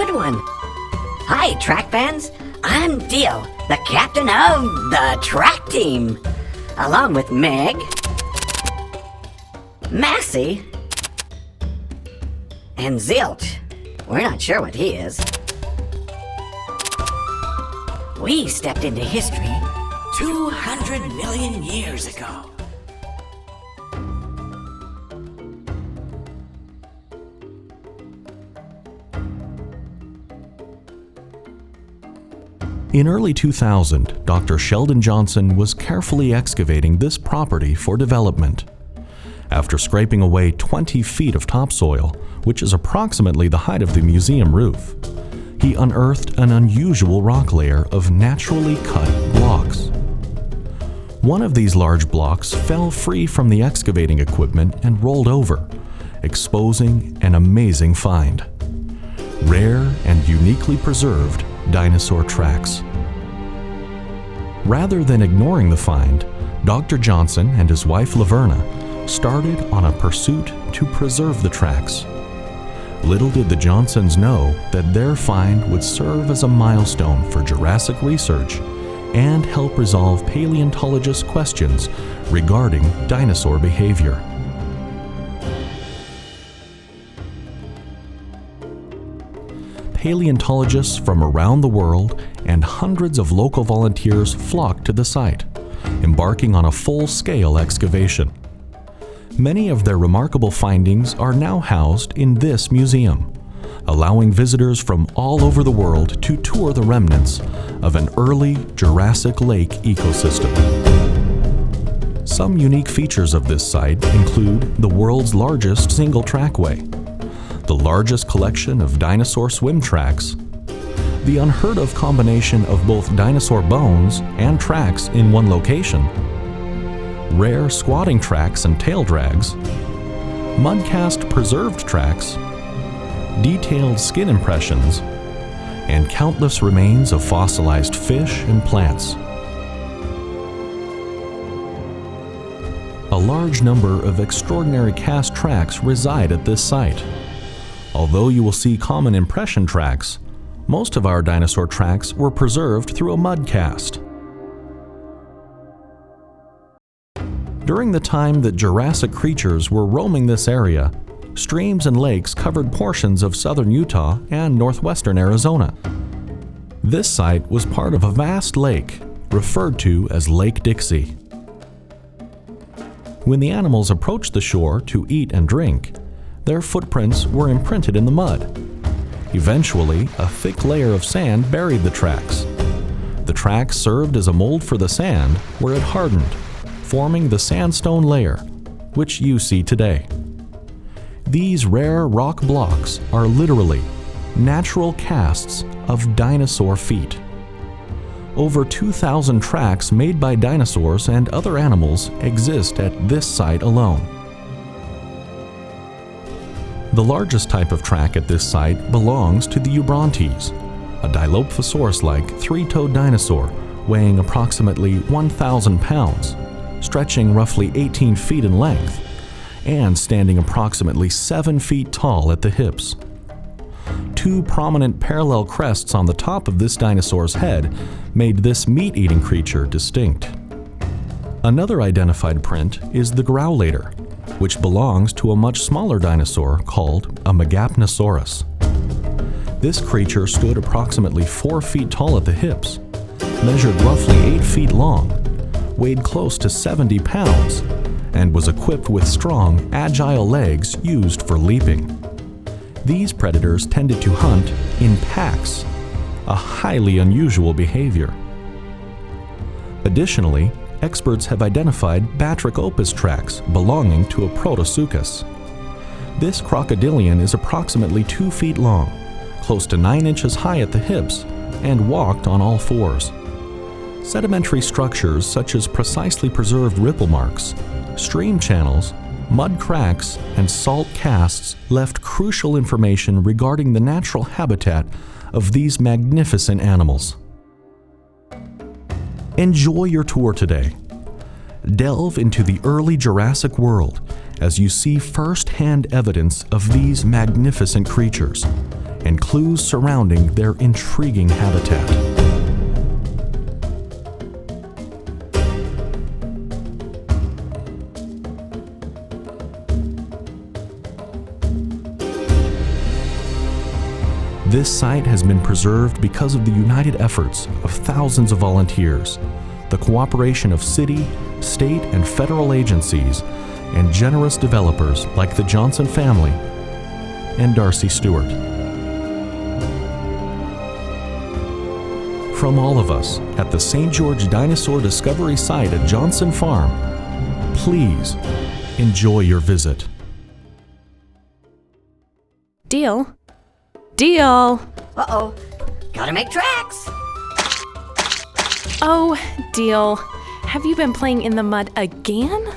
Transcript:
good one. Hi, track fans. I'm Dio, the captain of the track team. Along with Meg, Massey, and Zilch. We're not sure what he is. We stepped into history 200 million years ago. In early 2000, Dr. Sheldon Johnson was carefully excavating this property for development. After scraping away 20 feet of topsoil, which is approximately the height of the museum roof, he unearthed an unusual rock layer of naturally cut blocks. One of these large blocks fell free from the excavating equipment and rolled over, exposing an amazing find: rare and uniquely preserved dinosaur tracks. Rather than ignoring the find, Dr. Johnson and his wife Laverna started on a pursuit to preserve the tracks. Little did the Johnsons know that their find would serve as a milestone for Jurassic research and help resolve paleontologists' questions regarding dinosaur behavior. Paleontologists from around the world and hundreds of local volunteers flocked to the site, embarking on a full-scale excavation. Many of their remarkable findings are now housed in this museum, allowing visitors from all over the world to tour the remnants of an early Jurassic Lake ecosystem. Some unique features of this site include the world's largest single trackway, the largest collection of dinosaur swim tracks, the unheard-of combination of both dinosaur bones and tracks in one location, rare squatting tracks and tail drags, mudcast preserved tracks, detailed skin impressions, and countless remains of fossilized fish and plants. A large number of extraordinary cast tracks reside at this site. Although you will see common impression tracks, most of our dinosaur tracks were preserved through a mudcast. During the time that Jurassic creatures were roaming this area, streams and lakes covered portions of southern Utah and northwestern Arizona. This site was part of a vast lake, referred to as Lake Dixie. When the animals approached the shore to eat and drink, their footprints were imprinted in the mud. Eventually, a thick layer of sand buried the tracks. The tracks served as a mold for the sand where it hardened, forming the sandstone layer, which you see today. These rare rock blocks are literally natural casts of dinosaur feet. Over 2,000 tracks made by dinosaurs and other animals exist at this site alone. The largest type of track at this site belongs to the Eubrontes, a Dilophosaurus-like three-toed dinosaur weighing approximately 1,000 pounds, stretching roughly 18 feet in length, and standing approximately 7 feet tall at the hips. Two prominent parallel crests on the top of this dinosaur's head made this meat-eating creature distinct. Another identified print is the Growlator, which belongs to a much smaller dinosaur called a Megapnosaurus. This creature stood approximately 4 feet tall at the hips, measured roughly 8 feet long, weighed close to 70 pounds, and was equipped with strong, agile legs used for leaping. These predators tended to hunt in packs, a highly unusual behavior. Additionally, experts have identified Batrachopus tracks belonging to a Protosuchus. This crocodilian is approximately 2 feet long, close to 9 inches high at the hips, and walked on all fours. Sedimentary structures such as precisely preserved ripple marks, stream channels, mud cracks, and salt casts left crucial information regarding the natural habitat of these magnificent animals. Enjoy your tour today. Delve into the early Jurassic world as you see first-hand evidence of these magnificent creatures and clues surrounding their intriguing habitat. This site has been preserved because of the united efforts of thousands of volunteers, the cooperation of city, state, and federal agencies, and generous developers like the Johnson family and Darcy Stewart. From all of us at the St. George Dinosaur Discovery Site at Johnson Farm, please enjoy your visit. Deal? Deal! Uh-oh. Gotta make tracks. Oh, Deal. Have you been playing in the mud again?